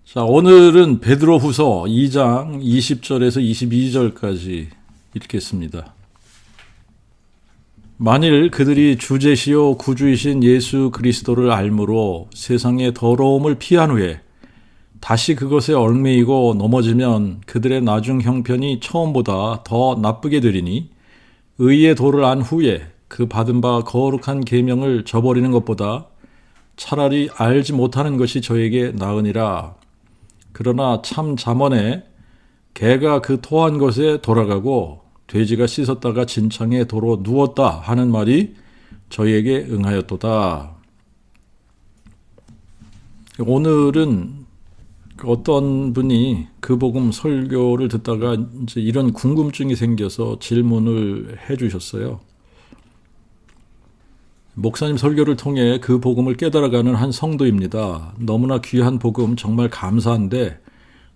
자, 오늘은 베드로후서 2장 20절에서 22절까지 읽겠습니다. 만일 그들이 주제시요 구주이신 예수 그리스도를 알므로 세상의 더러움을 피한 후에 다시 그것에 얽매이고 넘어지면 그들의 나중 형편이 처음보다 더 나쁘게 되리니 의의 도를 안 후에 그 받은 바 거룩한 계명을 저버리는 것보다 차라리 알지 못하는 것이 저에게 나으니라. 그러나 참 잠언에 개가 그 토한 것에 돌아가고 돼지가 씻었다가 진창에 도로 누웠다 하는 말이 저희에게 응하였도다. 오늘은 어떤 분이 그 복음 설교를 듣다가 이제 이런 궁금증이 생겨서 질문을 해 주셨어요. 목사님 설교를 통해 그 복음을 깨달아가는 한 성도입니다. 너무나 귀한 복음 정말 감사한데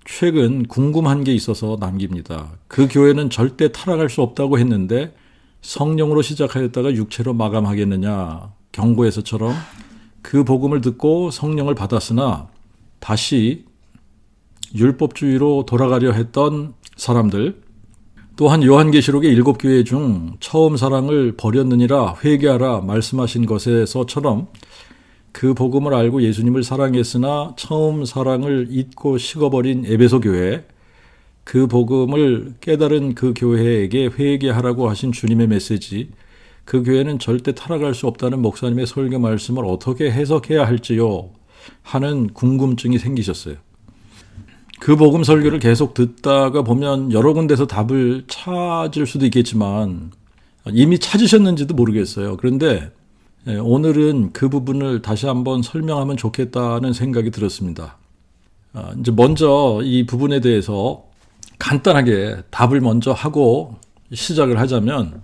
최근 궁금한 게 있어서 남깁니다. 그 교회는 절대 타락할 수 없다고 했는데 성령으로 시작하였다가 육체로 마감하겠느냐. 경고에서처럼 그 복음을 듣고 성령을 받았으나 다시 율법주의로 돌아가려 했던 사람들, 또한 요한계시록의 7교회 중 처음 사랑을 버렸느니라 회개하라 말씀하신 것에서처럼 그 복음을 알고 예수님을 사랑했으나 처음 사랑을 잊고 식어버린 에베소 교회, 그 복음을 깨달은 그 교회에게 회개하라고 하신 주님의 메시지, 그 교회는 절대 타락할 수 없다는 목사님의 설교 말씀을 어떻게 해석해야 할지요 하는 궁금증이 생기셨어요. 그 복음 설교를 계속 듣다가 보면 여러 군데서 답을 찾을 수도 있겠지만 이미 찾으셨는지도 모르겠어요. 그런데 오늘은 그 부분을 다시 한번 설명하면 좋겠다는 생각이 들었습니다. 이제 먼저 이 부분에 대해서 간단하게 답을 먼저 하고 시작을 하자면,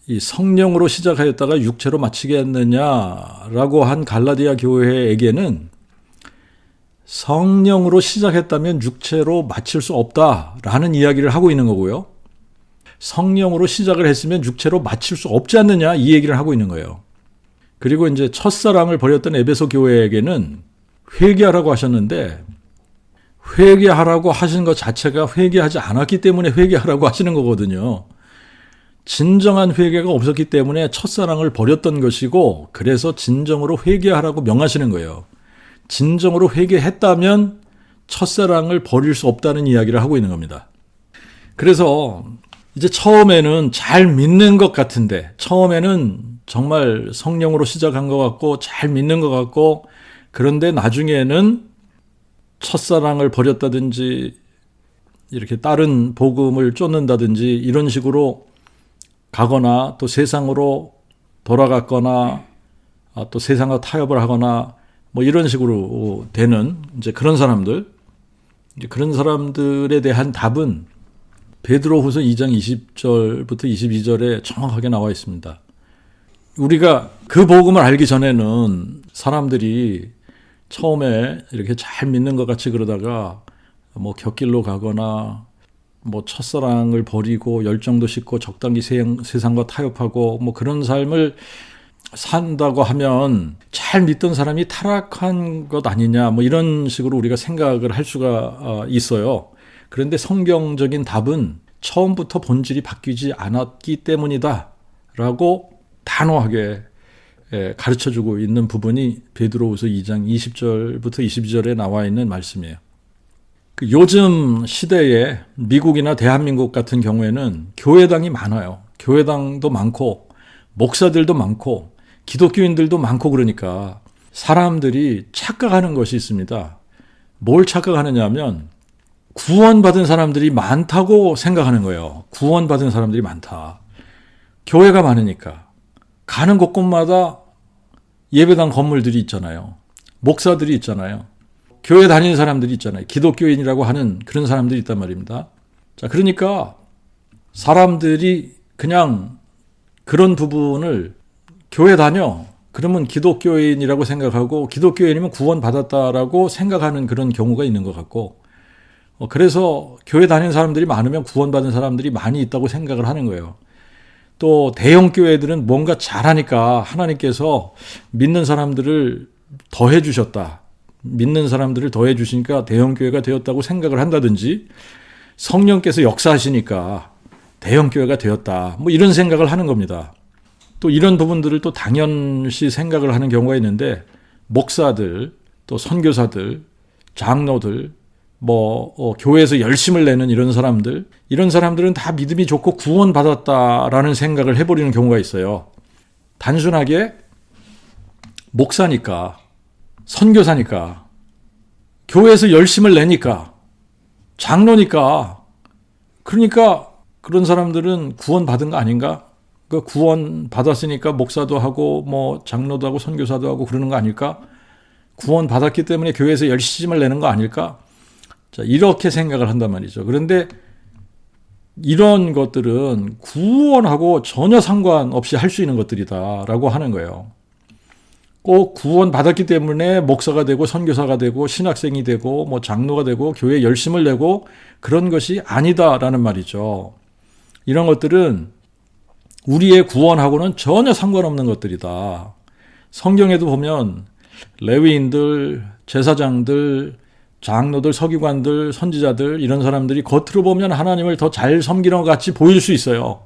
이 성령으로 시작하였다가 육체로 마치겠느냐라고 한 갈라디아 교회에게는 성령으로 시작했다면 육체로 마칠 수 없다라는 이야기를 하고 있는 거고요. 성령으로 시작을 했으면 육체로 마칠 수 없지 않느냐, 이 얘기를 하고 있는 거예요. 그리고 이제 첫사랑을 버렸던 에베소 교회에게는 회개하라고 하셨는데, 회개하라고 하신 것 자체가 회개하지 않았기 때문에 회개하라고 하시는 거거든요. 진정한 회개가 없었기 때문에 첫사랑을 버렸던 것이고, 그래서 진정으로 회개하라고 명하시는 거예요. 진정으로 회개했다면 첫사랑을 버릴 수 없다는 이야기를 하고 있는 겁니다. 그래서 이제 처음에는 잘 믿는 것 같은데, 처음에는 정말 성령으로 시작한 것 같고 잘 믿는 것 같고, 그런데 나중에는 첫사랑을 버렸다든지 이렇게 다른 복음을 쫓는다든지 이런 식으로 가거나 또 세상으로 돌아갔거나 또 세상과 타협을 하거나 뭐 이런 식으로 되는 이제 그런 사람들, 이제 그런 사람들에 대한 답은 베드로후서 2장 20절부터 22절에 정확하게 나와 있습니다. 우리가 그 복음을 알기 전에는 사람들이 처음에 이렇게 잘 믿는 것 같이 그러다가 뭐 곁길로 가거나 뭐 첫사랑을 버리고 열정도 식고 적당히 세상과 타협하고 뭐 그런 삶을 산다고 하면 잘 믿던 사람이 타락한 것 아니냐, 뭐 이런 식으로 우리가 생각을 할 수가 있어요. 그런데 성경적인 답은 처음부터 본질이 바뀌지 않았기 때문이다 라고 단호하게 가르쳐주고 있는 부분이 베드로후서 2장 20절부터 22절에 나와 있는 말씀이에요. 요즘 시대에 미국이나 대한민국 같은 경우에는 교회당이 많아요. 교회당도 많고 목사들도 많고 기독교인들도 많고, 그러니까 사람들이 착각하는 것이 있습니다. 뭘 착각하느냐 하면 구원받은 사람들이 많다고 생각하는 거예요. 구원받은 사람들이 많다. 교회가 많으니까 가는 곳곳마다 예배당 건물들이 있잖아요. 목사들이 있잖아요. 교회 다니는 사람들이 있잖아요. 기독교인이라고 하는 그런 사람들이 있단 말입니다. 자, 그러니까 사람들이 그냥 그런 부분을 교회 다녀, 그러면 기독교인이라고 생각하고 기독교인이면 구원받았다라고 생각하는 그런 경우가 있는 것 같고, 그래서 교회 다니는 사람들이 많으면 구원받은 사람들이 많이 있다고 생각을 하는 거예요. 또 대형 교회들은 뭔가 잘하니까 하나님께서 믿는 사람들을 더해 주셨다. 믿는 사람들을 더해 주시니까 대형교회가 되었다고 생각을 한다든지 성령께서 역사하시니까 대형교회가 되었다. 뭐 이런 생각을 하는 겁니다. 또 이런 부분들을 또 당연시 생각을 하는 경우가 있는데 목사들, 또 선교사들, 장로들, 교회에서 열심을 내는 이런 사람들은 다 믿음이 좋고 구원받았다라는 생각을 해버리는 경우가 있어요. 단순하게 목사니까, 선교사니까, 교회에서 열심을 내니까, 장로니까, 그러니까 그런 사람들은 구원받은 거 아닌가? 그 구원받았으니까 목사도 하고 장로도 하고 선교사도 하고 그러는 거 아닐까? 구원받았기 때문에 교회에서 열심을 내는 거 아닐까? 자, 이렇게 생각을 한단 말이죠. 그런데 이런 것들은 구원하고 전혀 상관없이 할 수 있는 것들이다라고 하는 거예요. 꼭 구원받았기 때문에 목사가 되고 선교사가 되고 신학생이 되고 장로가 되고 교회에 열심을 내고 그런 것이 아니다라는 말이죠. 이런 것들은 우리의 구원하고는 전혀 상관없는 것들이다. 성경에도 보면 레위인들, 제사장들, 장로들, 서기관들, 선지자들 이런 사람들이 겉으로 보면 하나님을 더 잘 섬기는 것 같이 보일 수 있어요.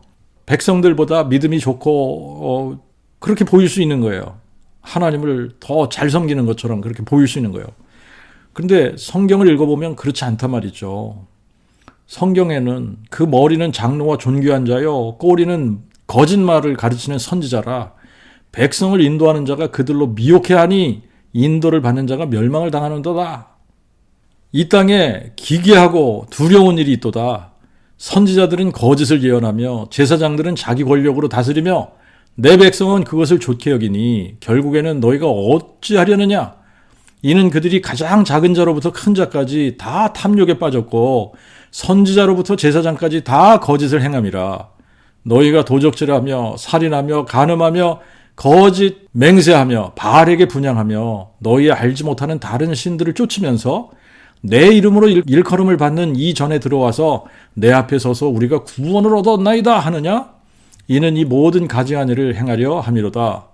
백성들보다 믿음이 좋고 그렇게 보일 수 있는 거예요. 하나님을 더 잘 섬기는 것처럼 그렇게 보일 수 있는 거예요. 그런데 성경을 읽어보면 그렇지 않단 말이죠. 성경에는 그 머리는 장로와 존귀한 자요, 꼬리는 거짓말을 가르치는 선지자라. 백성을 인도하는 자가 그들로 미혹해하니 인도를 받는 자가 멸망을 당하는도다. 이 땅에 기괴하고 두려운 일이 있도다. 선지자들은 거짓을 예언하며 제사장들은 자기 권력으로 다스리며 내 백성은 그것을 좋게 여기니 결국에는 너희가 어찌하려느냐? 이는 그들이 가장 작은 자로부터 큰 자까지 다 탐욕에 빠졌고 선지자로부터 제사장까지 다 거짓을 행함이라. 너희가 도적질하며 살인하며 간음하며 거짓 맹세하며 바알에게 분향하며 너희 알지 못하는 다른 신들을 쫓으면서 내 이름으로 일컬음을 받는 이 전에 들어와서 내 앞에 서서 우리가 구원을 얻었나이다 하느냐? 이는 이 모든 가증한 일을 행하려 함이로다.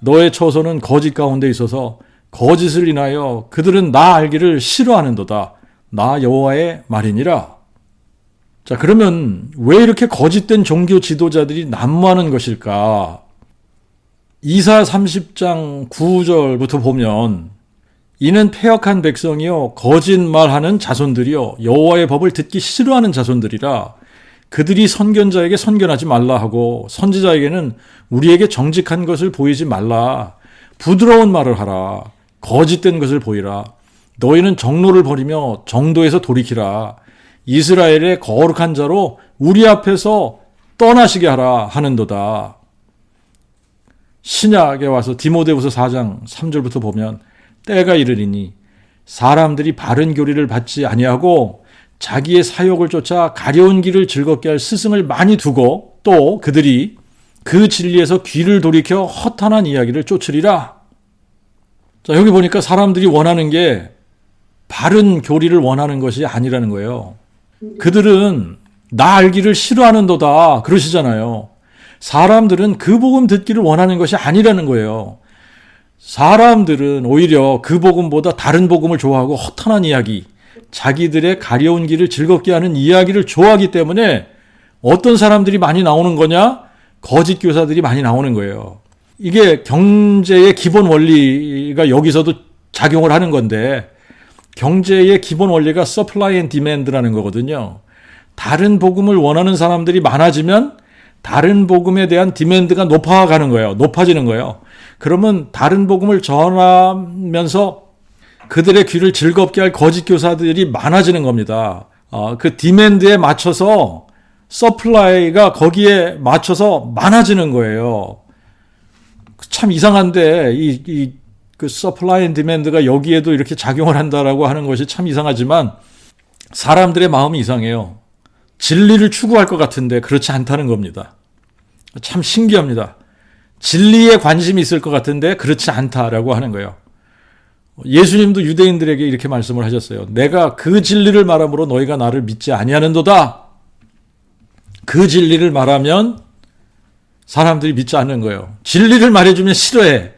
너의 처소는 거짓 가운데 있어서 거짓을 인하여 그들은 나 알기를 싫어하는도다. 나 여호와의 말이니라. 자, 그러면 왜 이렇게 거짓된 종교 지도자들이 난무하는 것일까? 이사 30장 9절부터 보면 이는 패역한 백성이요 거짓말하는 자손들이요 여호와의 법을 듣기 싫어하는 자손들이라. 그들이 선견자에게 선견하지 말라 하고 선지자에게는 우리에게 정직한 것을 보이지 말라. 부드러운 말을 하라. 거짓된 것을 보이라. 너희는 정로를 버리며 정도에서 돌이키라. 이스라엘의 거룩한 자로 우리 앞에서 떠나시게 하라 하는도다. 신약에 와서 디모데후서 4장 3절부터 보면 때가 이르리니 사람들이 바른 교리를 받지 아니하고 자기의 사욕을 쫓아 가려운 길을 즐겁게 할 스승을 많이 두고 또 그들이 그 진리에서 귀를 돌이켜 허탄한 이야기를 쫓으리라. 자, 여기 보니까 사람들이 원하는 게 바른 교리를 원하는 것이 아니라는 거예요. 그들은 나 알기를 싫어하는도다 그러시잖아요. 사람들은 그 복음 듣기를 원하는 것이 아니라는 거예요. 사람들은 오히려 그 복음보다 다른 복음을 좋아하고 허탄한 이야기, 자기들의 가려운 길을 즐겁게 하는 이야기를 좋아하기 때문에 어떤 사람들이 많이 나오는 거냐? 거짓 교사들이 많이 나오는 거예요. 이게 경제의 기본 원리가 여기서도 작용을 하는 건데 경제의 기본 원리가 supply and demand라는 거거든요. 다른 복음을 원하는 사람들이 많아지면 다른 복음에 대한 디맨드가 높아가는 거예요. 높아지는 거예요. 그러면 다른 복음을 전하면서 그들의 귀를 즐겁게 할 거짓 교사들이 많아지는 겁니다. 그 디맨드에 맞춰서 서플라이가 거기에 맞춰서 많아지는 거예요. 참 이상한데 그 서플라이 앤 디맨드가 여기에도 이렇게 작용을 한다라고 하는 것이 참 이상하지만 사람들의 마음이 이상해요. 진리를 추구할 것 같은데 그렇지 않다는 겁니다. 참 신기합니다. 진리에 관심이 있을 것 같은데 그렇지 않다라고 하는 거예요. 예수님도 유대인들에게 이렇게 말씀을 하셨어요. 내가 그 진리를 말함으로 너희가 나를 믿지 아니하는도다. 그 진리를 말하면 사람들이 믿지 않는 거예요. 진리를 말해주면 싫어해.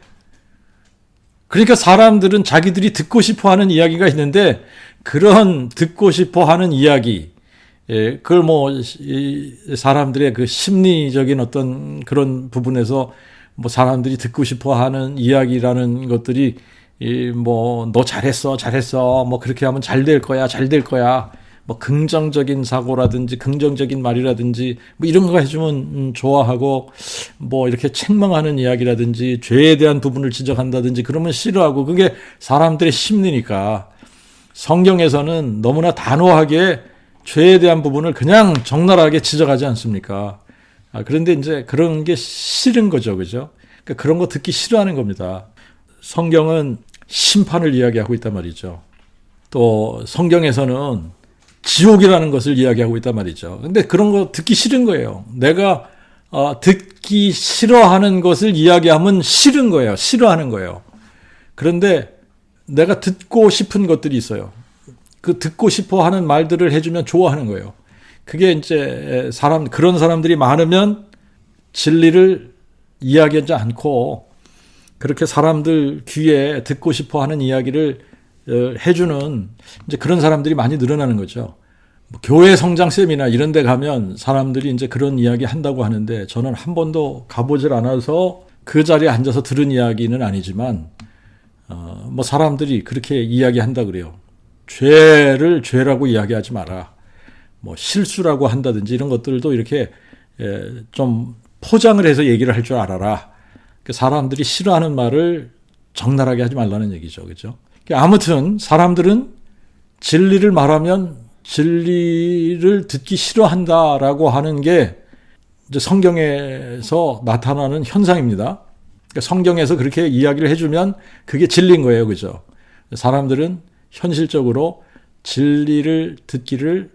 그러니까 사람들은 자기들이 듣고 싶어 하는 이야기가 있는데 그런 듣고 싶어 하는 이야기, 그걸 사람들의 그 심리적인 어떤 그런 부분에서 사람들이 듣고 싶어 하는 이야기라는 것들이 너 잘했어, 그렇게 하면 잘 될 거야. 긍정적인 사고라든지 긍정적인 말이라든지 이런 거 해주면 좋아하고 이렇게 책망하는 이야기라든지 죄에 대한 부분을 지적한다든지 그러면 싫어하고 그게 사람들의 심리니까 성경에서는 너무나 단호하게 죄에 대한 부분을 그냥 적나라하게 지적하지 않습니까? 그런데 이제 그런 게 싫은 거죠. 그죠? 그러니까 그런 거 듣기 싫어하는 겁니다. 성경은 심판을 이야기하고 있단 말이죠. 또 성경에서는 지옥이라는 것을 이야기하고 있단 말이죠. 근데 그런 거 듣기 싫은 거예요. 내가 듣기 싫어하는 것을 이야기하면 싫은 거예요. 싫어하는 거예요. 그런데 내가 듣고 싶은 것들이 있어요. 그 듣고 싶어 하는 말들을 해주면 좋아하는 거예요. 그게 이제 그런 사람들이 많으면 진리를 이야기하지 않고 그렇게 사람들 귀에 듣고 싶어 하는 이야기를 해주는 이제 그런 사람들이 많이 늘어나는 거죠. 교회 성장 세미나 이런 데 가면 사람들이 이제 그런 이야기 한다고 하는데 저는 한 번도 가보질 않아서 그 자리에 앉아서 들은 이야기는 아니지만 사람들이 그렇게 이야기한다 그래요. 죄를 죄라고 이야기하지 마라. 실수라고 한다든지 이런 것들도 이렇게 좀 포장을 해서 얘기를 할 줄 알아라. 사람들이 싫어하는 말을 적나라하게 하지 말라는 얘기죠. 그죠? 아무튼 사람들은 진리를 말하면 진리를 듣기 싫어한다라고 하는 게 이제 성경에서 나타나는 현상입니다. 성경에서 그렇게 이야기를 해주면 그게 진리인 거예요. 그죠? 사람들은 현실적으로 진리를 듣기를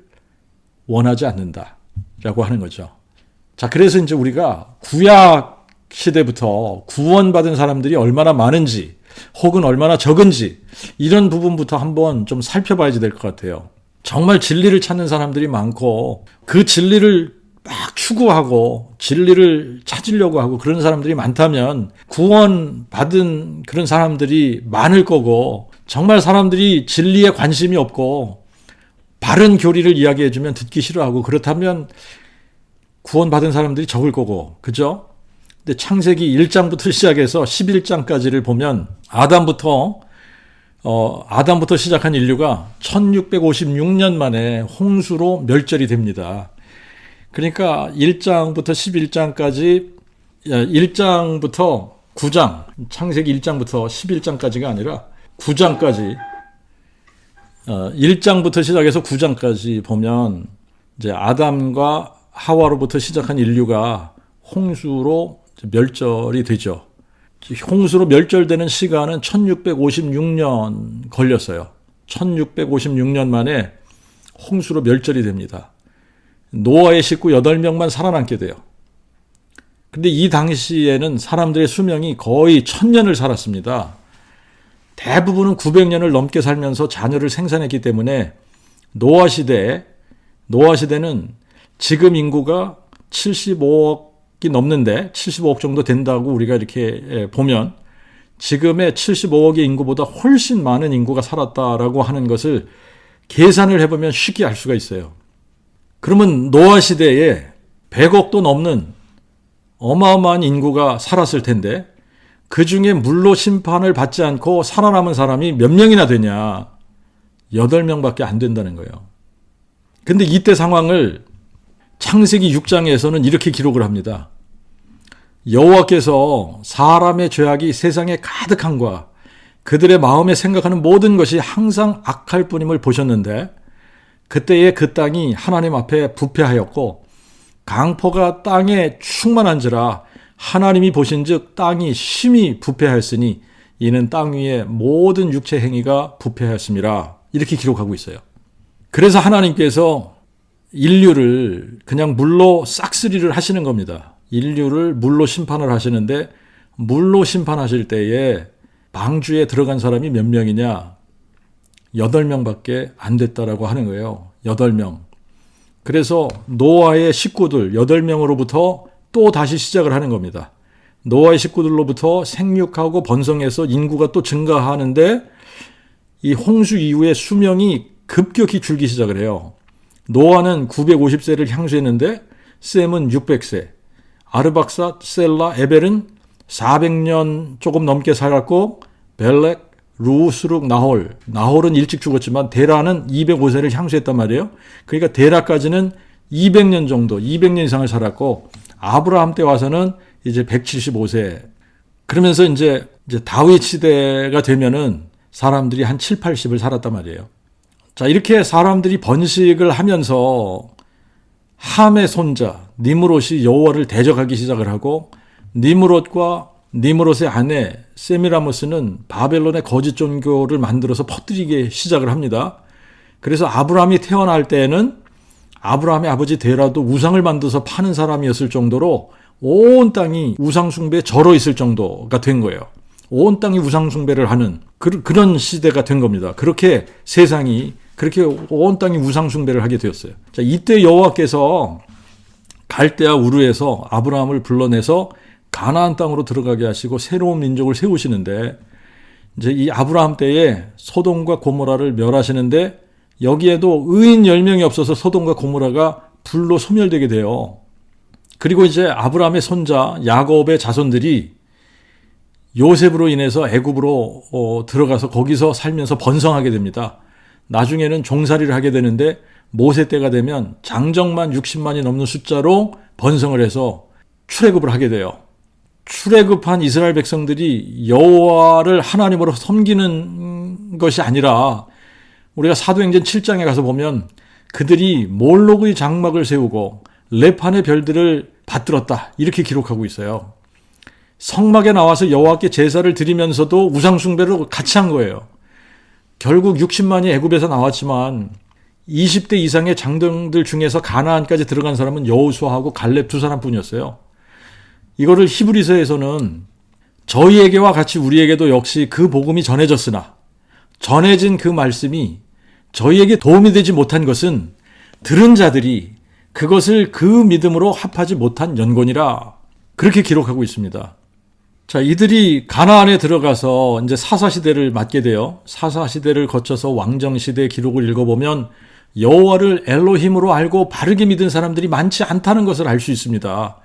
원하지 않는다라고 하는 거죠. 자, 그래서 이제 우리가 구약 시대부터 구원받은 사람들이 얼마나 많은지 혹은 얼마나 적은지 이런 부분부터 한번 좀 살펴봐야 될 것 같아요. 정말 진리를 찾는 사람들이 많고 그 진리를 막 추구하고 진리를 찾으려고 하고 그런 사람들이 많다면 구원받은 그런 사람들이 많을 거고 정말 사람들이 진리에 관심이 없고 바른 교리를 이야기해주면 듣기 싫어하고 그렇다면 구원받은 사람들이 적을 거고 그죠? 근데 창세기 1장부터 시작해서 11장까지를 보면 아담부터 시작한 인류가 1656년 만에 홍수로 멸절이 됩니다. 그러니까 1장부터 11장까지 1장부터 9장 창세기 1장부터 11장까지가 아니라 9장까지 1장부터 시작해서 9장까지 보면 이제 아담과 하와로부터 시작한 인류가 홍수로 멸절이 되죠. 홍수로 멸절되는 시간은 1656년 걸렸어요. 1656년 만에 홍수로 멸절이 됩니다. 노아의 식구 8명만 살아남게 돼요. 근데 이 당시에는 사람들의 수명이 거의 1000년을 살았습니다. 대부분은 900년을 넘게 살면서 자녀를 생산했기 때문에 노아 시대는 지금 인구가 75억이 넘는데 75억 정도 된다고 우리가 이렇게 보면 지금의 75억의 인구보다 훨씬 많은 인구가 살았다라고 하는 것을 계산을 해보면 쉽게 알 수가 있어요. 그러면 노아 시대에 100억도 넘는 어마어마한 인구가 살았을 텐데 그 중에 물로 심판을 받지 않고 살아남은 사람이 몇 명이나 되냐? 8명밖에 안 된다는 거예요. 근데 이때 상황을 창세기 6장에서는 이렇게 기록을 합니다. 여호와께서 사람의 죄악이 세상에 가득함과 그들의 마음에 생각하는 모든 것이 항상 악할 뿐임을 보셨는데 그때에 그 땅이 하나님 앞에 부패하였고 강포가 땅에 충만한지라 하나님이 보신즉 땅이 심히 부패하였으니 이는 땅 위의 모든 육체 행위가 부패하였음이라 이렇게 기록하고 있어요. 그래서 하나님께서 인류를 그냥 물로 싹쓸이를 하시는 겁니다. 인류를 물로 심판을 하시는데 물로 심판하실 때에 방주에 들어간 사람이 몇 명이냐? 8명밖에 안 됐다라고 하는 거예요. 8명. 그래서 노아의 식구들 8명으로부터 또 다시 시작을 하는 겁니다. 노아의 식구들로부터 생육하고 번성해서 인구가 또 증가하는데 이 홍수 이후에 수명이 급격히 줄기 시작을 해요. 노아는 950세를 향수했는데 셈은 600세, 아르박사, 셀라, 에벨은 400년 조금 넘게 살았고 벨렉, 루, 스룩, 나홀은 일찍 죽었지만 데라는 205세를 향수했단 말이에요. 그러니까 데라까지는 200년 정도, 200년 이상을 살았고 아브라함 때 와서는 이제 175세. 그러면서 이제 다윗 시대가 되면은 사람들이 한 7, 80을 살았단 말이에요. 자, 이렇게 사람들이 번식을 하면서 함의 손자 니므롯이 여호와를 대적하기 시작을 하고 니므롯과 니므롯의 아내 세미라모스는 바벨론의 거짓 종교를 만들어서 퍼뜨리기 시작을 합니다. 그래서 아브라함이 태어날 때에는 아브라함의 아버지 데라도 우상을 만들어서 파는 사람이었을 정도로 온 땅이 우상 숭배에 절어 있을 정도가 된 거예요. 온 땅이 우상 숭배를 하는 그런 시대가 된 겁니다. 그렇게 세상이 그렇게 온 땅이 우상 숭배를 하게 되었어요. 자, 이때 여호와께서 갈대아 우르에서 아브라함을 불러내서 가나안 땅으로 들어가게 하시고 새로운 민족을 세우시는데 이제 이 아브라함 때에 소돔과 고모라를 멸하시는데 여기에도 의인 10명이 없어서 소돔과 고모라가 불로 소멸되게 돼요. 그리고 이제 아브라함의 손자 야곱의 자손들이 요셉으로 인해서 애굽으로 들어가서 거기서 살면서 번성하게 됩니다. 나중에는 종살이를 하게 되는데 모세 때가 되면 장정만 60만이 넘는 숫자로 번성을 해서 출애굽을 하게 돼요. 출애굽한 이스라엘 백성들이 여호와를 하나님으로 섬기는 것이 아니라 우리가 사도행전 7장에 가서 보면 그들이 몰록의 장막을 세우고 레판의 별들을 받들었다 이렇게 기록하고 있어요. 성막에 나와서 여호와께 제사를 드리면서도 우상 숭배를 같이 한 거예요. 결국 60만이 애굽에서 나왔지만 20대 이상의 장정들 중에서 가나안까지 들어간 사람은 여호수아하고 갈렙 두 사람뿐이었어요. 이거를 히브리서에서는 저희에게와 같이 우리에게도 역시 그 복음이 전해졌으나 전해진 그 말씀이 저희에게 도움이 되지 못한 것은 들은 자들이 그것을 그 믿음으로 합하지 못한 연곤이라 그렇게 기록하고 있습니다. 자, 이들이 가나안에 들어가서 이제 사사시대를 맞게 돼요. 사사시대를 거쳐서 왕정시대 기록을 읽어보면 여호와를 엘로힘으로 알고 바르게 믿은 사람들이 많지 않다는 것을 알 수 있습니다.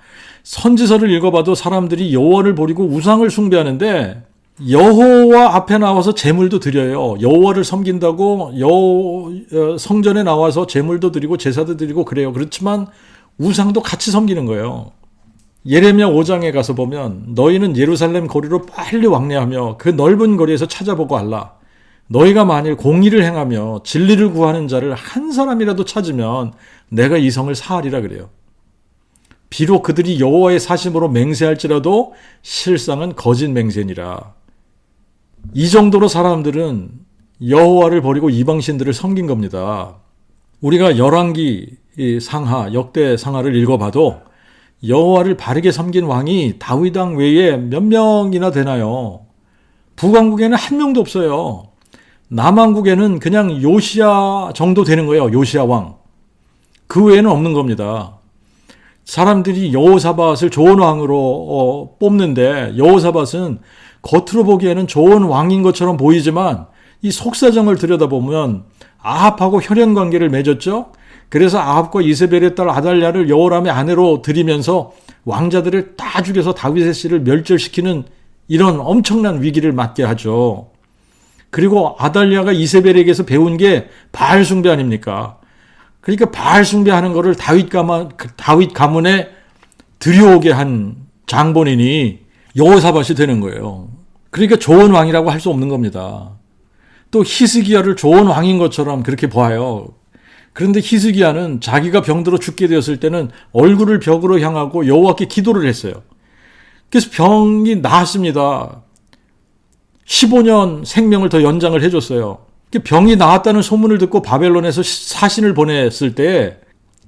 선지서를 읽어봐도 사람들이 여호와를 버리고 우상을 숭배하는데 여호와 앞에 나와서 제물도 드려요. 여호와를 섬긴다고 성전에 나와서 제물도 드리고 제사도 드리고 그래요. 그렇지만 우상도 같이 섬기는 거예요. 예레미야 5장에 가서 보면 너희는 예루살렘 거리로 빨리 왕래하며 그 넓은 거리에서 찾아보고 알라. 너희가 만일 공의를 행하며 진리를 구하는 자를 한 사람이라도 찾으면 내가 이 성을 사하리라 그래요. 비록 그들이 여호와의 사심으로 맹세할지라도 실상은 거짓 맹세니라. 이 정도로 사람들은 여호와를 버리고 이방신들을 섬긴 겁니다. 우리가 열왕기 상하, 역대 상하를 읽어봐도 여호와를 바르게 섬긴 왕이 다윗 왕 외에 몇 명이나 되나요? 북왕국에는 한 명도 없어요. 남왕국에는 그냥 요시야 정도 되는 거예요. 요시야 왕. 그 외에는 없는 겁니다. 사람들이 여호사밧을 좋은 왕으로 뽑는데 여호사밧은 겉으로 보기에는 좋은 왕인 것처럼 보이지만 이 속사정을 들여다보면 아합하고 혈연관계를 맺었죠. 그래서 아합과 이세벨의 딸 아달랴를 여호람의 아내로 들이면서 왕자들을 다 죽여서 다윗의 씨를 멸절시키는 이런 엄청난 위기를 맞게 하죠. 그리고 아달랴가 이세벨에게서 배운 게 바알 숭배 아닙니까? 그러니까 바알 숭배하는 거를 다윗 가문에 들여오게 한 장본인이 여호사밧이 되는 거예요. 그러니까 좋은 왕이라고 할 수 없는 겁니다. 또 히스기야를 좋은 왕인 것처럼 그렇게 봐요. 그런데 히스기야는 자기가 병들어 죽게 되었을 때는 얼굴을 벽으로 향하고 여호와께 기도를 했어요. 그래서 병이 나았습니다. 15년 생명을 더 연장을 해줬어요. 병이 나았다는 소문을 듣고 바벨론에서 사신을 보냈을 때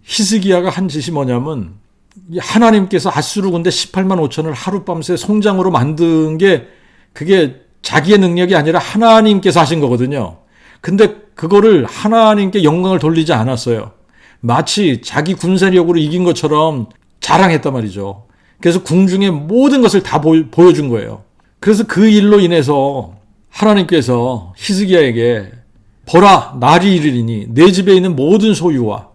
히스기야가 한 짓이 뭐냐면 하나님께서 아수르 군대 18만 5천을 하룻밤새 송장으로 만든 게 그게 자기의 능력이 아니라 하나님께서 하신 거거든요. 근데 그거를 하나님께 영광을 돌리지 않았어요. 마치 자기 군사력으로 이긴 것처럼 자랑했단 말이죠. 그래서 궁중의 모든 것을 다 보여준 거예요. 그래서 그 일로 인해서 하나님께서 히스기야에게 보라, 날이 이르리니 내 집에 있는 모든 소유와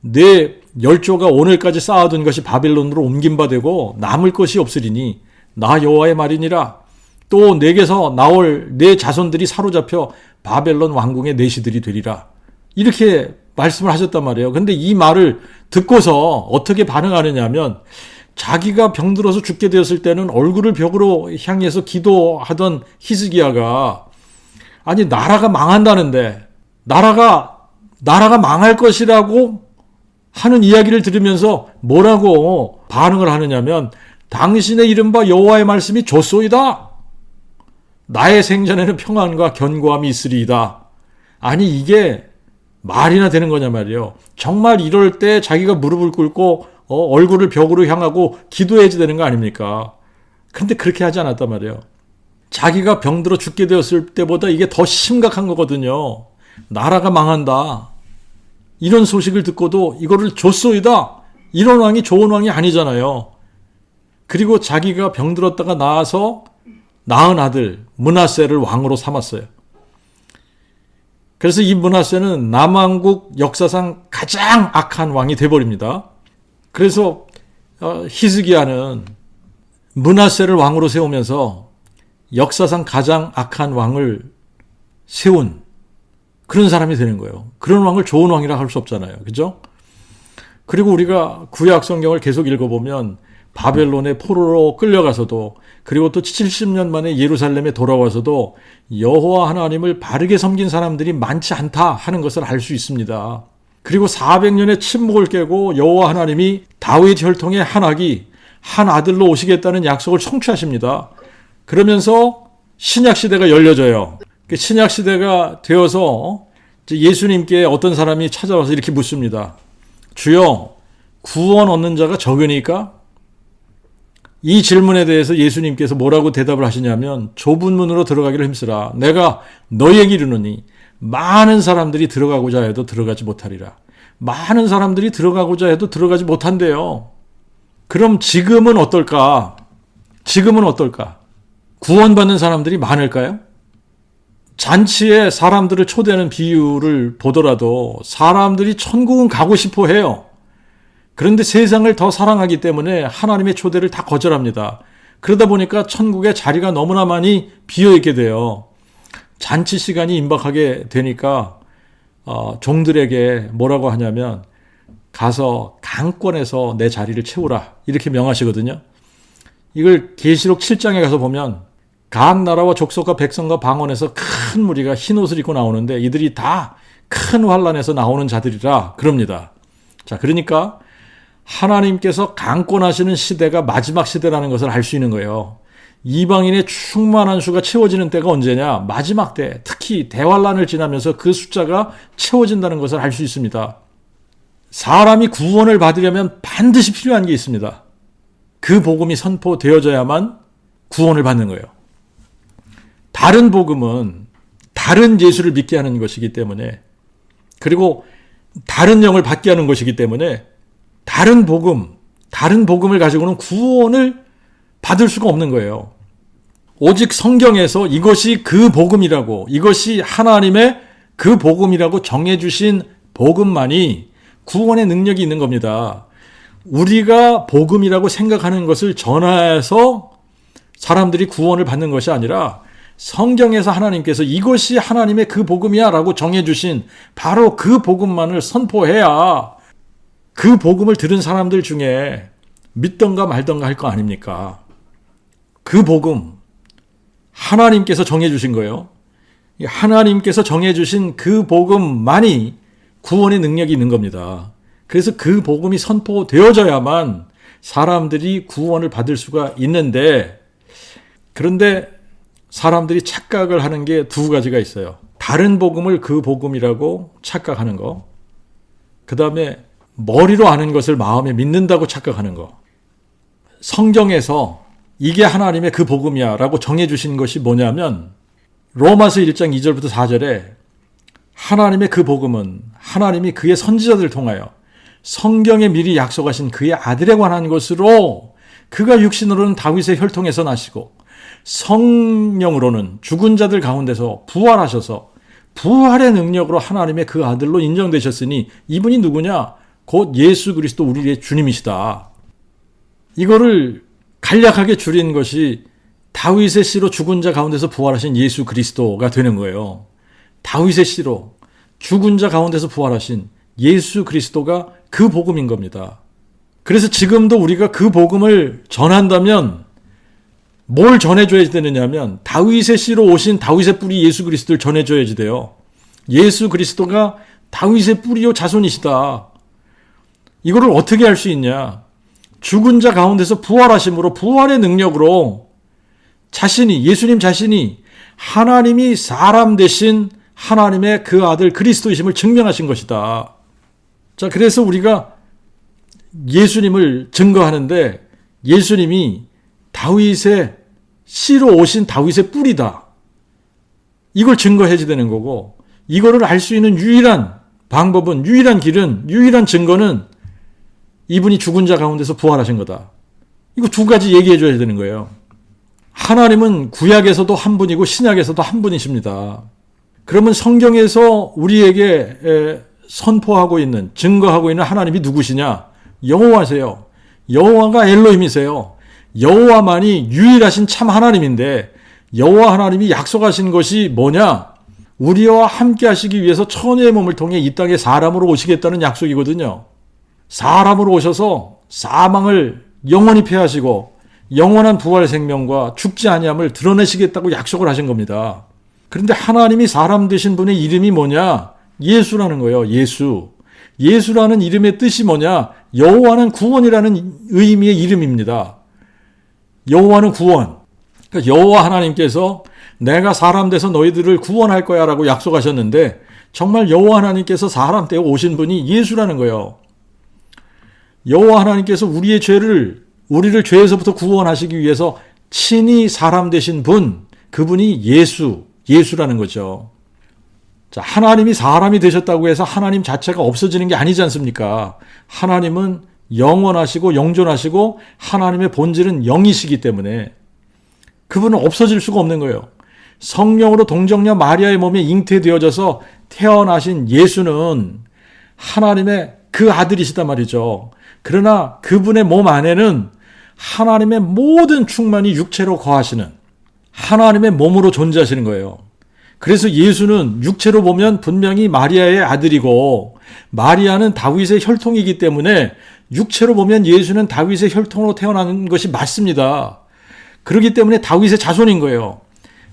내 열조가 오늘까지 쌓아둔 것이 바벨론으로 옮긴 바 되고 남을 것이 없으리니 나 여호와의 말이니라. 또 내게서 나올 내 자손들이 사로잡혀 바벨론 왕궁의 내시들이 되리라. 이렇게 말씀을 하셨단 말이에요. 근데 이 말을 듣고서 어떻게 반응하느냐 하면 자기가 병들어서 죽게 되었을 때는 얼굴을 벽으로 향해서 기도하던 히스기야가 아니 나라가 망한다는데 나라가 망할 것이라고 하는 이야기를 들으면서 뭐라고 반응을 하느냐면 당신의 이른바 여호와의 말씀이 좋소이다. 나의 생전에는 평안과 견고함이 있으리이다. 아니 이게 말이나 되는 거냐 말이에요. 정말 이럴 때 자기가 무릎을 꿇고 얼굴을 벽으로 향하고 기도해야지 되는 거 아닙니까? 그런데 그렇게 하지 않았단 말이에요. 자기가 병들어 죽게 되었을 때보다 이게 더 심각한 거거든요. 나라가 망한다. 이런 소식을 듣고도 이거를 좋소이다. 이런 왕이 좋은 왕이 아니잖아요. 그리고 자기가 병들었다가 나아서 낳은 아들 므낫세를 왕으로 삼았어요. 그래서 이 므낫세는 남왕국 역사상 가장 악한 왕이 돼버립니다. 그래서 히스기야는 므낫세를 왕으로 세우면서 역사상 가장 악한 왕을 세운 그런 사람이 되는 거예요. 그런 왕을 좋은 왕이라 할 수 없잖아요. 그죠? 그리고 우리가 구약 성경을 계속 읽어보면 바벨론의 포로로 끌려가서도 그리고 또 70년 만에 예루살렘에 돌아와서도 여호와 하나님을 바르게 섬긴 사람들이 많지 않다 하는 것을 알 수 있습니다. 그리고 400년의 침묵을 깨고 여호와 하나님이 다윗 혈통의 한 아들로 오시겠다는 약속을 성취하십니다. 그러면서 신약시대가 열려져요. 신약시대가 되어서 예수님께 어떤 사람이 찾아와서 이렇게 묻습니다. 주여, 구원 얻는 자가 적으니까? 이 질문에 대해서 예수님께서 뭐라고 대답을 하시냐면 좁은 문으로 들어가기를 힘쓰라. 내가 너희에게 이르노니 많은 사람들이 들어가고자 해도 들어가지 못하리라. 많은 사람들이 들어가고자 해도 들어가지 못한대요. 그럼 지금은 어떨까? 지금은 어떨까? 구원받는 사람들이 많을까요? 잔치에 사람들을 초대하는 비유를 보더라도 사람들이 천국은 가고 싶어 해요. 그런데 세상을 더 사랑하기 때문에 하나님의 초대를 다 거절합니다. 그러다 보니까 천국에 자리가 너무나 많이 비어있게 돼요. 잔치 시간이 임박하게 되니까 종들에게 뭐라고 하냐면 가서 강권에서 내 자리를 채우라 이렇게 명하시거든요. 이걸 계시록 7장에 가서 보면 각 나라와 족속과 백성과 방언에서 큰 무리가 흰 옷을 입고 나오는데 이들이 다 큰 환란에서 나오는 자들이라 그럽니다. 자, 그러니까 하나님께서 강권하시는 시대가 마지막 시대라는 것을 알 수 있는 거예요. 이방인의 충만한 수가 채워지는 때가 언제냐? 마지막 때, 특히 대환란을 지나면서 그 숫자가 채워진다는 것을 알 수 있습니다. 사람이 구원을 받으려면 반드시 필요한 게 있습니다. 그 복음이 선포되어져야만 구원을 받는 거예요. 다른 복음은 다른 예수를 믿게 하는 것이기 때문에 그리고 다른 영을 받게 하는 것이기 때문에 다른 복음을 가지고는 구원을 받을 수가 없는 거예요. 오직 성경에서 이것이 그 복음이라고, 이것이 하나님의 그 복음이라고 정해주신 복음만이 구원의 능력이 있는 겁니다. 우리가 복음이라고 생각하는 것을 전해서 사람들이 구원을 받는 것이 아니라 성경에서 하나님께서 이것이 하나님의 그 복음이야 라고 정해주신 바로 그 복음만을 선포해야 그 복음을 들은 사람들 중에 믿던가 말던가 할 거 아닙니까? 그 복음, 하나님께서 정해주신 거예요. 하나님께서 정해주신 그 복음만이 구원의 능력이 있는 겁니다. 그래서 그 복음이 선포되어져야만 사람들이 구원을 받을 수가 있는데, 그런데 사람들이 착각을 하는 게 두 가지가 있어요. 다른 복음을 그 복음이라고 착각하는 거, 그 다음에 머리로 아는 것을 마음에 믿는다고 착각하는 거. 성경에서 이게 하나님의 그 복음이야 라고 정해주신 것이 뭐냐면 로마서 1장 2절부터 4절에 하나님의 그 복음은 하나님이 그의 선지자들을 통하여 성경에 미리 약속하신 그의 아들에 관한 것으로 그가 육신으로는 다윗의 혈통에서 나시고 성령으로는 죽은 자들 가운데서 부활하셔서 부활의 능력으로 하나님의 그 아들로 인정되셨으니 이분이 누구냐? 곧 예수 그리스도 우리의 주님이시다. 이거를 간략하게 줄인 것이 다윗의 씨로 죽은 자 가운데서 부활하신 예수 그리스도가 되는 거예요. 다윗의 씨로 죽은 자 가운데서 부활하신 예수 그리스도가 그 복음인 겁니다. 그래서 지금도 우리가 그 복음을 전한다면 뭘 전해줘야 되느냐면 다윗의 씨로 오신 다윗의 뿌리 예수 그리스도를 전해줘야지 돼요. 예수 그리스도가 다윗의 뿌리요 자손이시다. 이거를 어떻게 할 수 있냐? 죽은 자 가운데서 부활하심으로 부활의 능력으로 예수님 자신이 하나님이 사람 되신 하나님의 그 아들 그리스도이심을 증명하신 것이다. 자, 그래서 우리가 예수님을 증거하는데 예수님이 다윗의 씨로 오신 다윗의 뿌리다. 이걸 증거해야 되는 거고, 이거를 알 수 있는 유일한 방법은, 유일한 길은, 유일한 증거는 이분이 죽은 자 가운데서 부활하신 거다. 이거 두 가지 얘기해 줘야 되는 거예요. 하나님은 구약에서도 한 분이고 신약에서도 한 분이십니다. 그러면 성경에서 우리에게 선포하고 있는, 증거하고 있는 하나님이 누구시냐? 여호와세요. 여호와가 엘로힘이세요. 여호와만이 유일하신 참 하나님인데 여호와 하나님이 약속하신 것이 뭐냐? 우리와 함께 하시기 위해서 천의 몸을 통해 이 땅에 사람으로 오시겠다는 약속이거든요. 사람으로 오셔서 사망을 영원히 패하시고 영원한 부활 생명과 죽지 아니함을 드러내시겠다고 약속을 하신 겁니다. 그런데 하나님이 사람 되신 분의 이름이 뭐냐? 예수라는 거예요. 예수. 예수라는 이름의 뜻이 뭐냐? 여호와는 구원이라는 의미의 이름입니다. 여호와는 구원. 그러니까 여호와 하나님께서 내가 사람 돼서 너희들을 구원할 거야 라고 약속하셨는데 정말 여호와 하나님께서 사람 되어 오신 분이 예수라는 거예요. 여호와 하나님께서 우리를 죄에서부터 구원하시기 위해서 친히 사람 되신 분, 그분이 예수라는 거죠. 자, 하나님이 사람이 되셨다고 해서 하나님 자체가 없어지는 게 아니지 않습니까? 하나님은 영원하시고 영존하시고 하나님의 본질은 영이시기 때문에 그분은 없어질 수가 없는 거예요. 성령으로 동정녀 마리아의 몸에 잉태되어져서 태어나신 예수는 하나님의 그 아들이시단 말이죠. 그러나 그분의 몸 안에는 하나님의 모든 충만이 육체로 거하시는 하나님의 몸으로 존재하시는 거예요. 그래서 예수는 육체로 보면 분명히 마리아의 아들이고 마리아는 다윗의 혈통이기 때문에 육체로 보면 예수는 다윗의 혈통으로 태어난 것이 맞습니다. 그렇기 때문에 다윗의 자손인 거예요.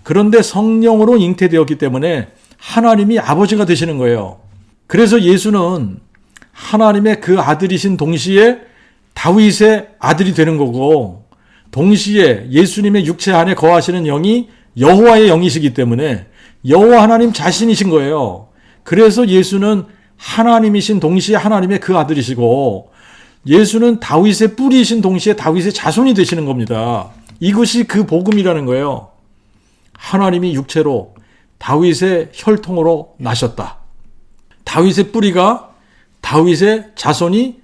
그런데 성령으로 잉태되었기 때문에 하나님이 아버지가 되시는 거예요. 그래서 예수는 하나님의 그 아들이신 동시에 다윗의 아들이 되는 거고 동시에 예수님의 육체 안에 거하시는 영이 여호와의 영이시기 때문에 여호와 하나님 자신이신 거예요. 그래서 예수는 하나님이신 동시에 하나님의 그 아들이시고 예수는 다윗의 뿌리이신 동시에 다윗의 자손이 되시는 겁니다. 이것이 그 복음이라는 거예요. 하나님이 육체로 다윗의 혈통으로 나셨다. 다윗의 뿌리가 다윗의 자손이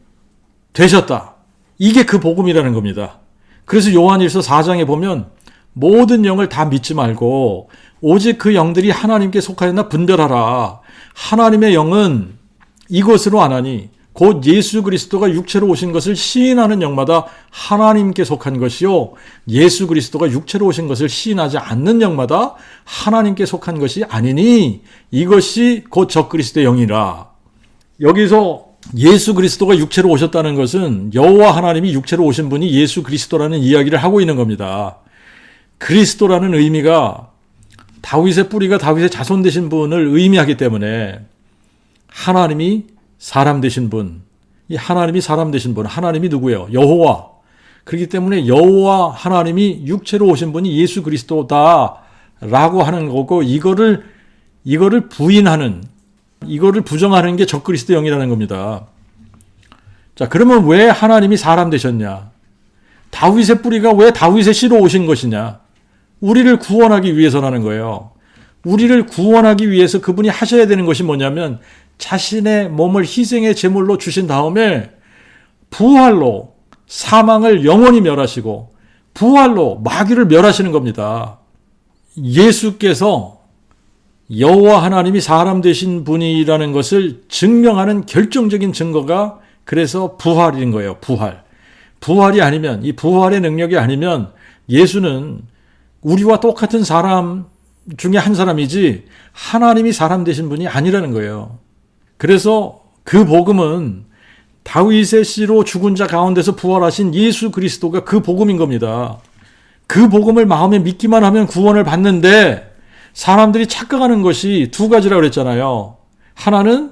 되셨다. 이게 그 복음이라는 겁니다. 그래서 요한일서 4장에 보면 모든 영을 다 믿지 말고 오직 그 영들이 하나님께 속하였나 분별하라. 하나님의 영은 이것으로 안 하니 곧 예수 그리스도가 육체로 오신 것을 시인하는 영마다 하나님께 속한 것이요 예수 그리스도가 육체로 오신 것을 시인하지 않는 영마다 하나님께 속한 것이 아니니 이것이 곧 적그리스도의 영이라. 여기서 예수 그리스도가 육체로 오셨다는 것은 여호와 하나님이 육체로 오신 분이 예수 그리스도라는 이야기를 하고 있는 겁니다. 그리스도라는 의미가 다윗의 뿌리가 다윗의 자손 되신 분을 의미하기 때문에 하나님이 사람 되신 분, 이 하나님이 사람 되신 분, 하나님이 누구예요? 여호와. 그렇기 때문에 여호와 하나님이 육체로 오신 분이 예수 그리스도다라고 하는 거고 이거를 부인하는, 이거를 부정하는 게 적그리스도 영이라는 겁니다. 자, 그러면 왜 하나님이 사람 되셨냐? 다윗의 뿌리가 왜 다윗의 씨로 오신 것이냐? 우리를 구원하기 위해서라는 거예요. 우리를 구원하기 위해서 그분이 하셔야 되는 것이 뭐냐면 자신의 몸을 희생의 제물로 주신 다음에 부활로 사망을 영원히 멸하시고 부활로 마귀를 멸하시는 겁니다. 예수께서 여호와 하나님이 사람 되신 분이라는 것을 증명하는 결정적인 증거가 그래서 부활인 거예요. 부활이 아니면, 이 부활의 능력이 아니면 예수는 우리와 똑같은 사람 중에 한 사람이지 하나님이 사람 되신 분이 아니라는 거예요. 그래서 그 복음은 다윗의 씨로 죽은 자 가운데서 부활하신 예수 그리스도가 그 복음인 겁니다. 그 복음을 마음에 믿기만 하면 구원을 받는데 사람들이 착각하는 것이 두 가지라고 그랬잖아요. 하나는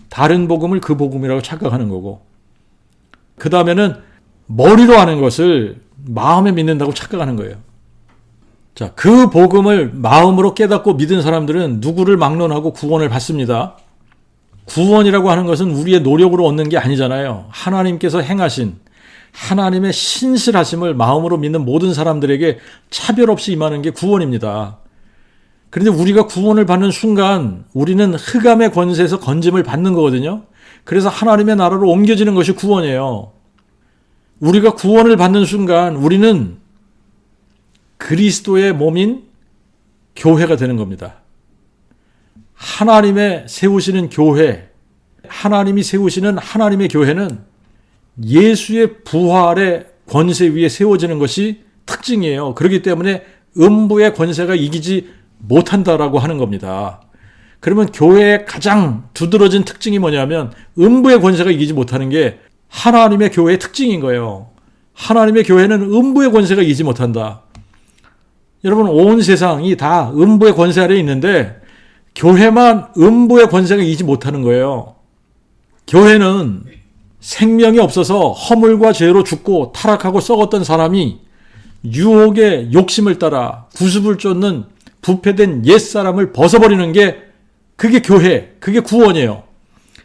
다른 복음을 그 복음이라고 착각하는 거고, 그 다음에는 머리로 하는 것을 마음에 믿는다고 착각하는 거예요. 자, 그 복음을 마음으로 깨닫고 믿은 사람들은 누구를 막론하고 구원을 받습니다. 구원이라고 하는 것은 우리의 노력으로 얻는 게 아니잖아요. 하나님께서 행하신 하나님의 신실하심을 마음으로 믿는 모든 사람들에게 차별 없이 임하는 게 구원입니다. 그런데 우리가 구원을 받는 순간 우리는 흑암의 권세에서 건짐을 받는 거거든요. 그래서 하나님의 나라로 옮겨지는 것이 구원이에요. 우리가 구원을 받는 순간 우리는 그리스도의 몸인 교회가 되는 겁니다. 하나님의 세우시는 교회, 하나님이 세우시는 하나님의 교회는 예수의 부활의 권세 위에 세워지는 것이 특징이에요. 그렇기 때문에 음부의 권세가 이기지 못한다라고 하는 겁니다. 그러면 교회의 가장 두드러진 특징이 뭐냐면 음부의 권세가 이기지 못하는 게 하나님의 교회의 특징인 거예요. 하나님의 교회는 음부의 권세가 이기지 못한다. 여러분, 온 세상이 다 음부의 권세 아래에 있는데 교회만 음부의 권세가 이기지 못하는 거예요. 교회는 생명이 없어서 허물과 죄로 죽고 타락하고 썩었던 사람이 유혹의 욕심을 따라 구습을 쫓는 부패된 옛사람을 벗어버리는 게 그게 교회, 그게 구원이에요.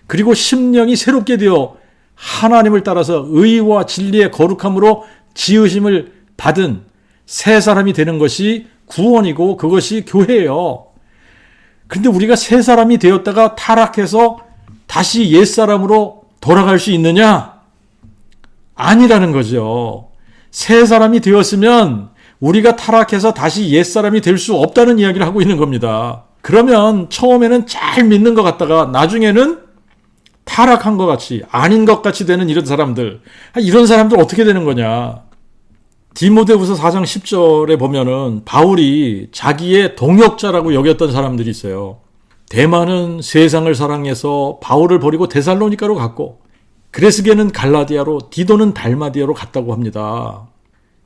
그리고 심령이 새롭게 되어 하나님을 따라서 의와 진리의 거룩함으로 지으심을 받은 새 사람이 되는 것이 구원이고 그것이 교회예요. 근데 우리가 새 사람이 되었다가 타락해서 다시 옛사람으로 돌아갈 수 있느냐? 아니라는 거죠. 새 사람이 되었으면 우리가 타락해서 다시 옛사람이 될 수 없다는 이야기를 하고 있는 겁니다. 그러면 처음에는 잘 믿는 것 같다가 나중에는 타락한 것 같이, 아닌 것 같이 되는 이런 사람들 어떻게 되는 거냐? 디모데후서 4장 10절에 보면은 바울이 자기의 동역자라고 여겼던 사람들이 있어요. 데마는 세상을 사랑해서 바울을 버리고 데살로니가로 갔고, 그레스게는 갈라디아로, 디도는 달마디아로 갔다고 합니다.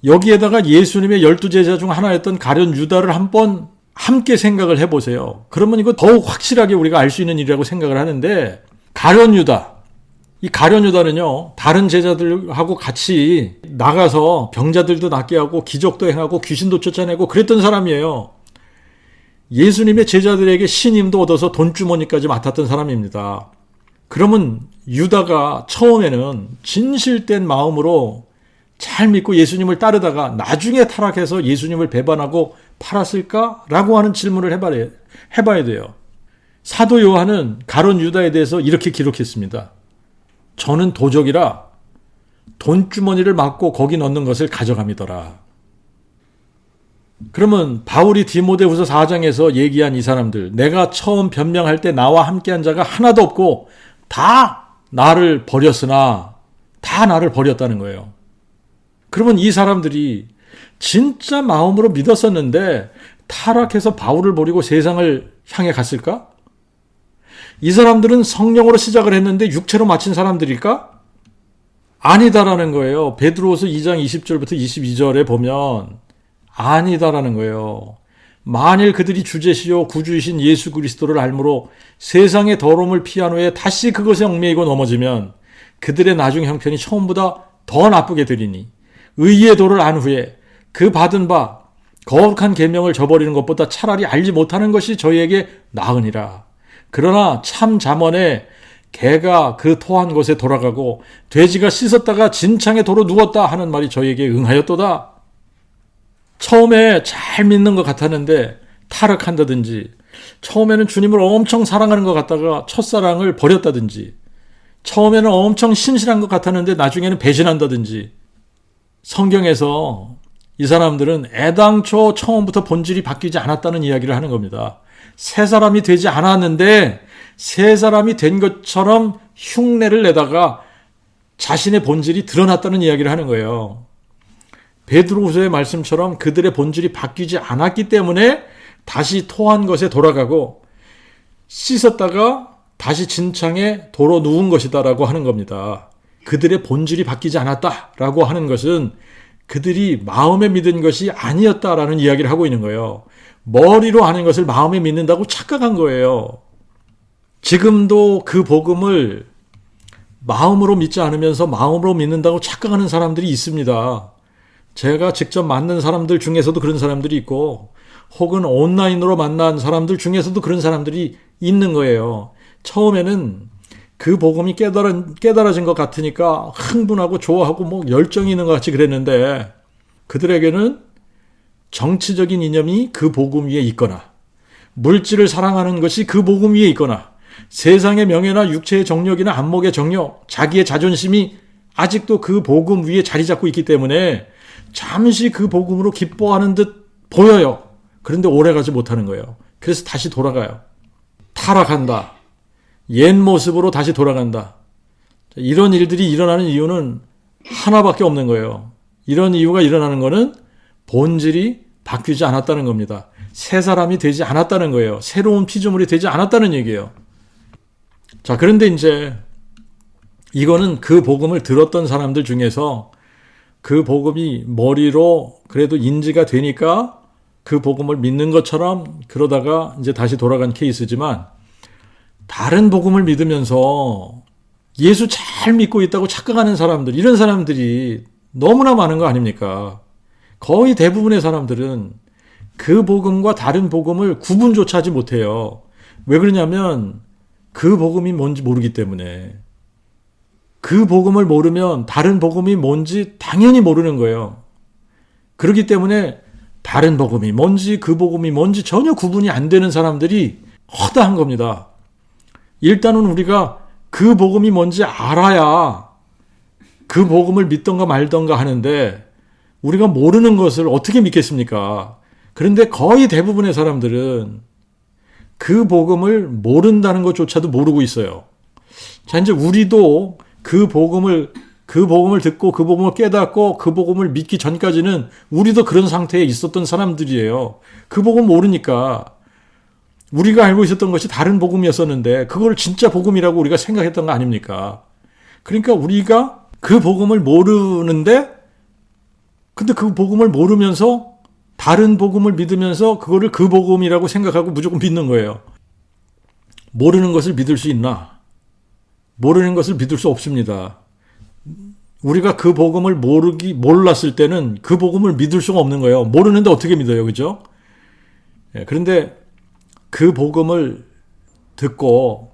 여기에다가 예수님의 12제자 중 하나였던 가룟 유다를 한번 함께 생각을 해보세요. 그러면 이거 더욱 확실하게 우리가 알 수 있는 일이라고 생각을 하는데, 가룟 유다, 이 가룟 유다는요, 다른 제자들하고 같이 나가서 병자들도 낫게 하고 기적도 행하고 귀신도 쫓아내고 그랬던 사람이에요. 예수님의 제자들에게 신임도 얻어서 돈주머니까지 맡았던 사람입니다. 그러면 유다가 처음에는 진실된 마음으로 잘 믿고 예수님을 따르다가 나중에 타락해서 예수님을 배반하고 팔았을까라고 하는 질문을 해봐야 돼요. 사도 요한은 가룟 유다에 대해서 이렇게 기록했습니다. 저는 도적이라 돈주머니를 막고 거기 넣는 것을 가져갑니더라. 그러면 바울이 디모데후서 4장에서 얘기한 이 사람들, 내가 처음 변명할 때 나와 함께한 자가 하나도 없고 다 나를 버렸으나 다 나를 버렸다는 거예요. 그러면 이 사람들이 진짜 마음으로 믿었었는데 타락해서 바울을 버리고 세상을 향해 갔을까? 이 사람들은 성령으로 시작을 했는데 육체로 마친 사람들일까? 아니다라는 거예요. 베드로후서 2장 20절부터 22절에 보면 아니다라는 거예요. 만일 그들이 주제시요 구주이신 예수 그리스도를 알므로 세상의 더러움을 피한 후에 다시 그것에 얽매이고 넘어지면 그들의 나중 형편이 처음보다 더 나쁘게 되리니 의의 도를 안 후에 그 받은 바 거룩한 계명을 저버리는 것보다 차라리 알지 못하는 것이 저희에게 나으니라. 그러나 참 잠언에 개가 그 토한 곳에 돌아가고 돼지가 씻었다가 진창에 도로 누웠다 하는 말이 저희에게 응하였도다. 처음에 잘 믿는 것 같았는데 타락한다든지, 처음에는 주님을 엄청 사랑하는 것 같다가 첫사랑을 버렸다든지, 처음에는 엄청 신실한 것 같았는데 나중에는 배신한다든지, 성경에서 이 사람들은 애당초 처음부터 본질이 바뀌지 않았다는 이야기를 하는 겁니다. 새 사람이 되지 않았는데 새 사람이 된 것처럼 흉내를 내다가 자신의 본질이 드러났다는 이야기를 하는 거예요. 베드로후서의 말씀처럼 그들의 본질이 바뀌지 않았기 때문에 다시 토한 것에 돌아가고 씻었다가 다시 진창에 도로 누운 것이다라고 하는 겁니다. 그들의 본질이 바뀌지 않았다라고 하는 것은 그들이 마음에 믿은 것이 아니었다라는 이야기를 하고 있는 거예요. 머리로 하는 것을 마음에 믿는다고 착각한 거예요. 지금도 그 복음을 마음으로 믿지 않으면서 마음으로 믿는다고 착각하는 사람들이 있습니다. 제가 직접 만난 사람들 중에서도 그런 사람들이 있고 혹은 온라인으로 만난 사람들 중에서도 그런 사람들이 있는 거예요. 처음에는 그 복음이 깨달아진 것 같으니까 흥분하고 좋아하고 뭐 열정이 있는 것 같이 그랬는데 그들에게는 정치적인 이념이 그 복음 위에 있거나 물질을 사랑하는 것이 그 복음 위에 있거나 세상의 명예나 육체의 정력이나 안목의 정력, 자기의 자존심이 아직도 그 복음 위에 자리 잡고 있기 때문에 잠시 그 복음으로 기뻐하는 듯 보여요. 그런데 오래가지 못하는 거예요. 그래서 다시 돌아가요. 타락한다. 옛 모습으로 다시 돌아간다. 이런 일들이 일어나는 이유는 하나밖에 없는 거예요. 이런 이유가 일어나는 거는 본질이 바뀌지 않았다는 겁니다. 새 사람이 되지 않았다는 거예요. 새로운 피조물이 되지 않았다는 얘기예요. 자, 그런데 이제 이거는 그 복음을 들었던 사람들 중에서 그 복음이 머리로 그래도 인지가 되니까 그 복음을 믿는 것처럼 그러다가 이제 다시 돌아간 케이스지만 다른 복음을 믿으면서 예수 잘 믿고 있다고 착각하는 사람들, 이런 사람들이 너무나 많은 거 아닙니까? 거의 대부분의 사람들은 그 복음과 다른 복음을 구분조차 하지 못해요. 왜 그러냐면 그 복음이 뭔지 모르기 때문에. 그 복음을 모르면 다른 복음이 뭔지 당연히 모르는 거예요. 그렇기 때문에 다른 복음이 뭔지 그 복음이 뭔지 전혀 구분이 안 되는 사람들이 허다한 겁니다. 일단은 우리가 그 복음이 뭔지 알아야 그 복음을 믿던가 말던가 하는데 우리가 모르는 것을 어떻게 믿겠습니까? 그런데 거의 대부분의 사람들은 그 복음을 모른다는 것조차도 모르고 있어요. 자, 이제 우리도 그 복음을 듣고 그 복음을 깨닫고 그 복음을 믿기 전까지는 우리도 그런 상태에 있었던 사람들이에요. 그 복음 모르니까 우리가 알고 있었던 것이 다른 복음이었었는데 그걸 진짜 복음이라고 우리가 생각했던 거 아닙니까? 그러니까 우리가 그 복음을 모르는데 근데 그 복음을 모르면서 다른 복음을 믿으면서 그거를 그 복음이라고 생각하고 무조건 믿는 거예요. 모르는 것을 믿을 수 있나? 모르는 것을 믿을 수 없습니다. 우리가 그 복음을 몰랐을 때는 그 복음을 믿을 수가 없는 거예요. 모르는데 어떻게 믿어요, 그죠? 그런데 그 복음을 듣고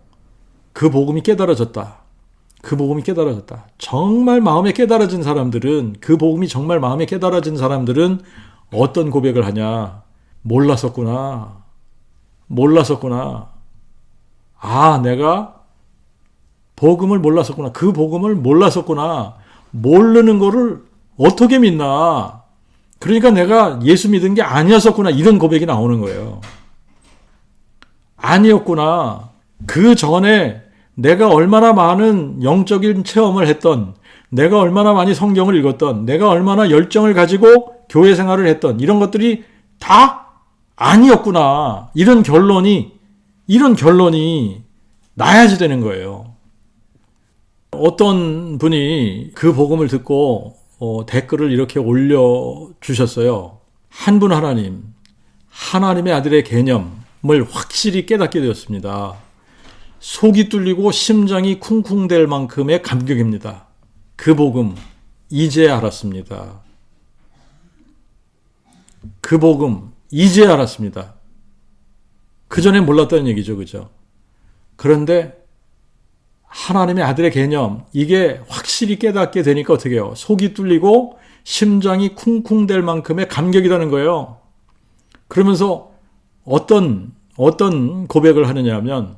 그 복음이 깨달아졌다. 그 복음이 깨달아졌다. 정말 마음에 깨달아진 사람들은, 그 복음이 정말 마음에 깨달아진 사람들은 어떤 고백을 하냐? 몰랐었구나. 아, 내가 복음을 몰랐었구나. 그 복음을 몰랐었구나. 모르는 거를 어떻게 믿나. 그러니까 내가 예수 믿은 게 아니었었구나. 이런 고백이 나오는 거예요. 아니었구나. 그 전에 내가 얼마나 많은 영적인 체험을 했던, 내가 얼마나 많이 성경을 읽었던, 내가 얼마나 열정을 가지고 교회 생활을 했던 이런 것들이 다 아니었구나. 이런 결론이 나야지 되는 거예요. 어떤 분이 그 복음을 듣고 댓글을 이렇게 올려주셨어요. 한 분 하나님의 아들의 개념을 확실히 깨닫게 되었습니다. 속이 뚫리고 심장이 쿵쿵댈 만큼의 감격입니다. 그 복음 이제 알았습니다. 그 복음 이제 알았습니다. 그전에 몰랐다는 얘기죠. 그죠? 그런데 하나님의 아들의 개념, 이게 확실히 깨닫게 되니까 어떻게 해요? 속이 뚫리고 심장이 쿵쿵댈 만큼의 감격이라는 거예요. 그러면서 어떤 고백을 하느냐 하면,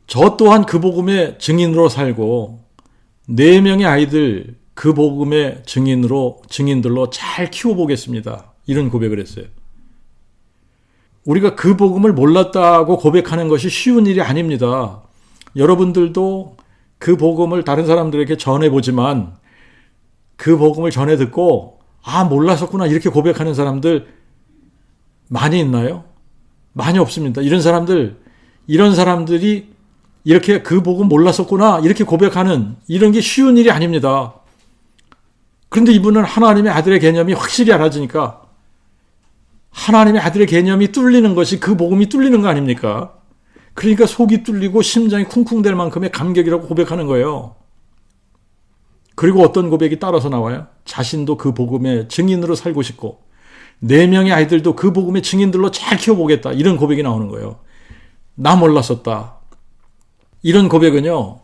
저 또한 그 복음의 증인으로 살고 4명의 아이들, 그 복음의 증인들로 잘 키워보겠습니다. 이런 고백을 했어요. 우리가 그 복음을 몰랐다고 고백하는 것이 쉬운 일이 아닙니다. 여러분들도 그 복음을 다른 사람들에게 전해보지만 그 복음을 전해 듣고 몰랐었구나 이렇게 고백하는 사람들 많이 있나요? 많이 없습니다. 이런 사람들이 이렇게 그 복음 몰랐었구나 이렇게 고백하는 이런 게 쉬운 일이 아닙니다. 그런데 이분은 하나님의 아들의 개념이 확실히 알아지니까 하나님의 아들의 개념이 뚫리는 것이 그 복음이 뚫리는 거 아닙니까? 그러니까 속이 뚫리고 심장이 쿵쿵댈 만큼의 감격이라고 고백하는 거예요. 그리고 어떤 고백이 따라서 나와요? 자신도 그 복음의 증인으로 살고 싶고 4명의 아이들도 그 복음의 증인들로 잘 키워보겠다. 이런 고백이 나오는 거예요. 나 몰랐었다. 이런 고백은요.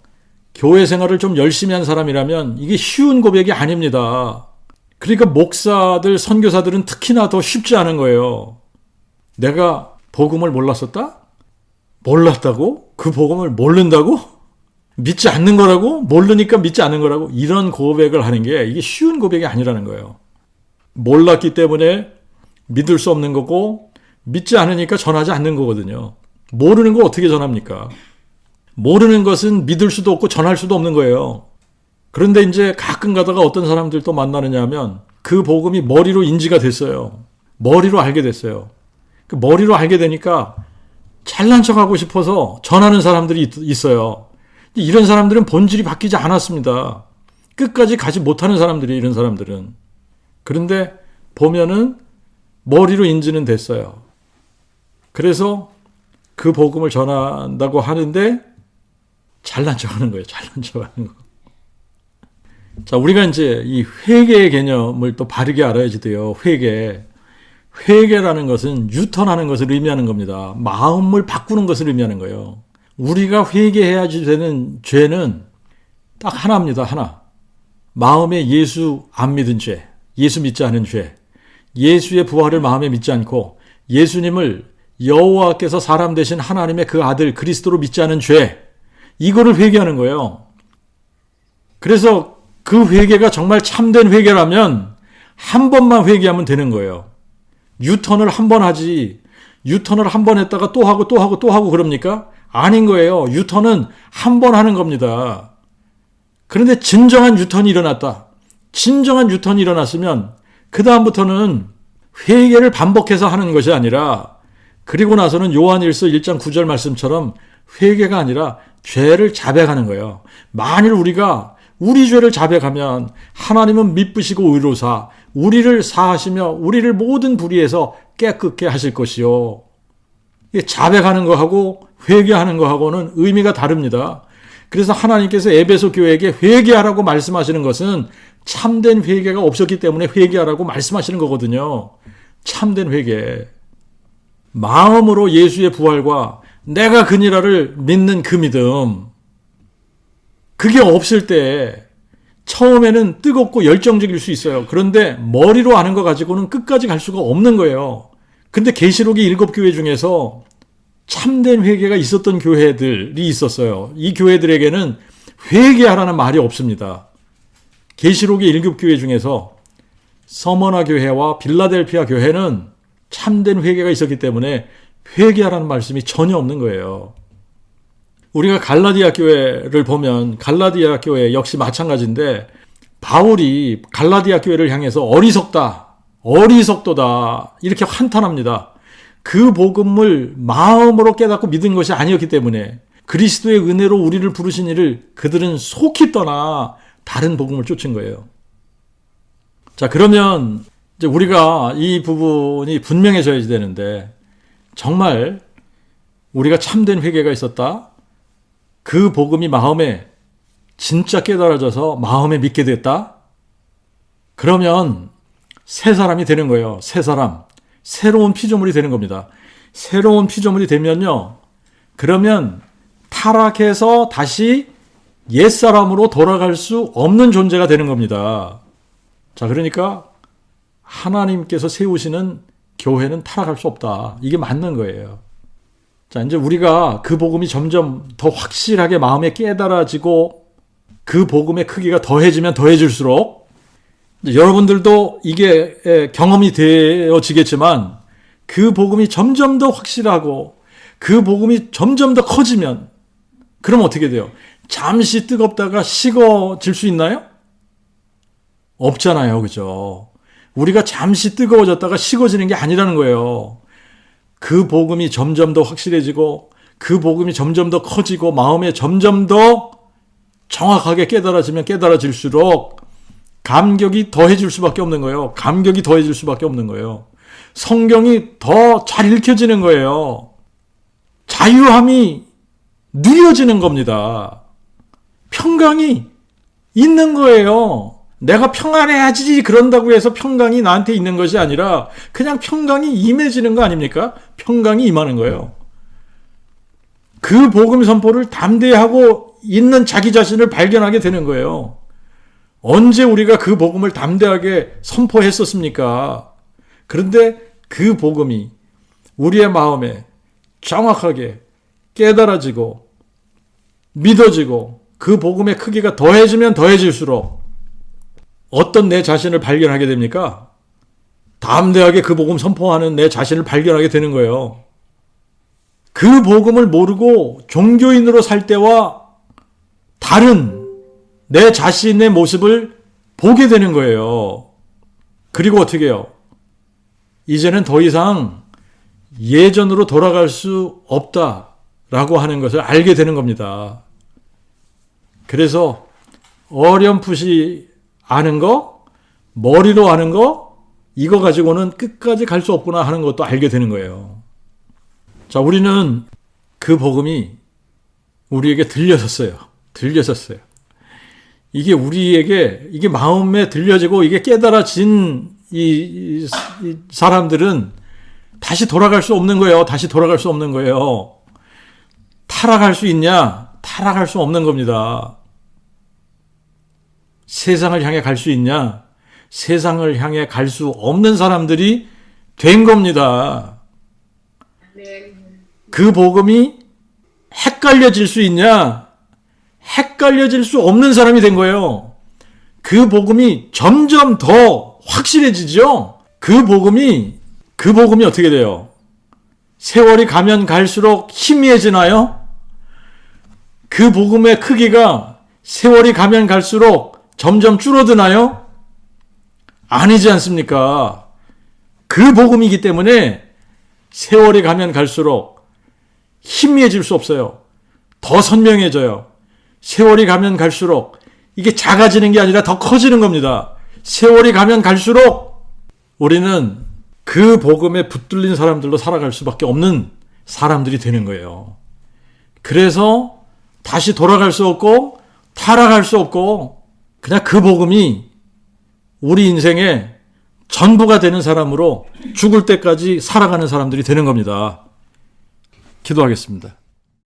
교회 생활을 좀 열심히 한 사람이라면 이게 쉬운 고백이 아닙니다. 그러니까 목사들, 선교사들은 특히나 더 쉽지 않은 거예요. 내가 복음을 몰랐었다? 몰랐다고? 그 복음을 모른다고? 믿지 않는 거라고? 모르니까 믿지 않는 거라고? 이런 고백을 하는 게 이게 쉬운 고백이 아니라는 거예요. 몰랐기 때문에 믿을 수 없는 거고 믿지 않으니까 전하지 않는 거거든요. 모르는 거 어떻게 전합니까? 모르는 것은 믿을 수도 없고 전할 수도 없는 거예요. 그런데 이제 가끔 가다가 어떤 사람들 또 만나느냐 하면 그 복음이 머리로 인지가 됐어요. 머리로 알게 됐어요. 그 머리로 알게 되니까 잘난 척하고 싶어서 전하는 사람들이 있어요. 이런 사람들은 본질이 바뀌지 않았습니다. 끝까지 가지 못하는 사람들이 이런 사람들은. 그런데 보면은 머리로 인지는 됐어요. 그래서 그 복음을 전한다고 하는데 잘난 척하는 거예요. 잘난 척하는 거. 자, 우리가 이제 이 회개의 개념을 또 바르게 알아야지 돼요. 회개라는 것은 유턴하는 것을 의미하는 겁니다. 마음을 바꾸는 것을 의미하는 거예요. 우리가 회개해야지 되는 죄는 딱 하나입니다. 하나. 마음에 예수 안 믿은 죄, 예수 믿지 않은 죄, 예수의 부활을 마음에 믿지 않고 예수님을 여호와께서 사람 되신 하나님의 그 아들 그리스도로 믿지 않은 죄, 이거를 회개하는 거예요. 그래서 그 회개가 정말 참된 회개라면 한 번만 회개하면 되는 거예요. 유턴을 한 번 하지, 유턴을 한 번 했다가 또 하고 또 하고 또 하고 그럽니까? 아닌 거예요. 유턴은 한 번 하는 겁니다. 그런데 진정한 유턴이 일어났다. 진정한 유턴이 일어났으면 그 다음부터는 회개를 반복해서 하는 것이 아니라 그리고 나서는 요한일서 1장 9절 말씀처럼 회개가 아니라 죄를 자백하는 거예요. 만일 우리가 우리 죄를 자백하면 하나님은 미쁘시고 의로사 우리를 사하시며 우리를 모든 불의에서 깨끗게 하실 것이요. 자백하는 거하고 회개하는 거하고는 의미가 다릅니다. 그래서 하나님께서 에베소 교회에게 회개하라고 말씀하시는 것은 참된 회개가 없었기 때문에 회개하라고 말씀하시는 거거든요. 참된 회개. 마음으로 예수의 부활과 내가 그니라를 믿는 그 믿음. 그게 없을 때 처음에는 뜨겁고 열정적일 수 있어요. 그런데 머리로 아는 거 가지고는 끝까지 갈 수가 없는 거예요. 근데 계시록의 7교회 중에서 참된 회개가 있었던 교회들이 있었어요. 이 교회들에게는 회개하라는 말이 없습니다. 계시록의 7교회 중에서 서머나 교회와 빌라델피아 교회는 참된 회개가 있었기 때문에 회개하라는 말씀이 전혀 없는 거예요. 우리가 갈라디아 교회를 보면 갈라디아 교회 역시 마찬가지인데 바울이 갈라디아 교회를 향해서 어리석도다 이렇게 한탄합니다. 그 복음을 마음으로 깨닫고 믿은 것이 아니었기 때문에 그리스도의 은혜로 우리를 부르신 이를 그들은 속히 떠나 다른 복음을 쫓은 거예요. 자, 그러면 이제 우리가 이 부분이 분명해져야지 되는데 정말 우리가 참된 회개가 있었다. 그 복음이 마음에 진짜 깨달아져서 마음에 믿게 됐다. 그러면 새 사람이 되는 거예요. 새 사람. 새로운 피조물이 되는 겁니다. 새로운 피조물이 되면요. 그러면 타락해서 다시 옛사람으로 돌아갈 수 없는 존재가 되는 겁니다. 자, 그러니까 하나님께서 세우시는 교회는 타락할 수 없다. 이게 맞는 거예요. 자, 이제 우리가 그 복음이 점점 더 확실하게 마음에 깨달아지고 그 복음의 크기가 더해지면 더해질수록 여러분들도 이게 경험이 되어지겠지만 그 복음이 점점 더 확실하고 그 복음이 점점 더 커지면 그럼 어떻게 돼요? 잠시 뜨겁다가 식어질 수 있나요? 없잖아요. 그죠? 우리가 잠시 뜨거워졌다가 식어지는 게 아니라는 거예요. 그 복음이 점점 더 확실해지고 그 복음이 점점 더 커지고 마음에 점점 더 정확하게 깨달아지면 깨달아질수록 감격이 더해질 수밖에 없는 거예요. 감격이 더해질 수밖에 없는 거예요. 성경이 더 잘 읽혀지는 거예요. 자유함이 누려지는 겁니다. 평강이 있는 거예요. 내가 평안해야지 그런다고 해서 평강이 나한테 있는 것이 아니라 그냥 평강이 임해지는 거 아닙니까? 평강이 임하는 거예요. 그 복음 선포를 담대히 하고 있는 자기 자신을 발견하게 되는 거예요. 언제 우리가 그 복음을 담대하게 선포했었습니까? 그런데 그 복음이 우리의 마음에 정확하게 깨달아지고 믿어지고 그 복음의 크기가 더해지면 더해질수록 어떤 내 자신을 발견하게 됩니까? 담대하게 그 복음 선포하는 내 자신을 발견하게 되는 거예요. 그 복음을 모르고 종교인으로 살 때와 다른 내 자신의 모습을 보게 되는 거예요. 그리고 어떻게 해요? 이제는 더 이상 예전으로 돌아갈 수 없다라고 하는 것을 알게 되는 겁니다. 그래서 어렴풋이 아는 거, 머리로 아는 거, 이거 가지고는 끝까지 갈 수 없구나 하는 것도 알게 되는 거예요. 자, 우리는 그 복음이 우리에게 들려졌어요. 이게 우리에게, 이게 마음에 들려지고 이게 깨달아진 이 사람들은 다시 돌아갈 수 없는 거예요. 타락할 수 있냐? 타락할 수 없는 겁니다. 세상을 향해 갈 수 있냐? 세상을 향해 갈 수 없는 사람들이 된 겁니다. 그 복음이 헷갈려질 수 있냐? 헷갈려질 수 없는 사람이 된 거예요. 그 복음이 점점 더 확실해지죠? 그 복음이 어떻게 돼요? 세월이 가면 갈수록 희미해지나요? 그 복음의 크기가 세월이 가면 갈수록 점점 줄어드나요? 아니지 않습니까? 그 복음이기 때문에 세월이 가면 갈수록 희미해질 수 없어요. 더 선명해져요. 세월이 가면 갈수록 이게 작아지는 게 아니라 더 커지는 겁니다. 세월이 가면 갈수록 우리는 그 복음에 붙들린 사람들로 살아갈 수밖에 없는 사람들이 되는 거예요. 그래서 다시 돌아갈 수 없고 타락할 수 없고 그냥 그 복음이 우리 인생의 전부가 되는 사람으로 죽을 때까지 살아가는 사람들이 되는 겁니다. 기도하겠습니다.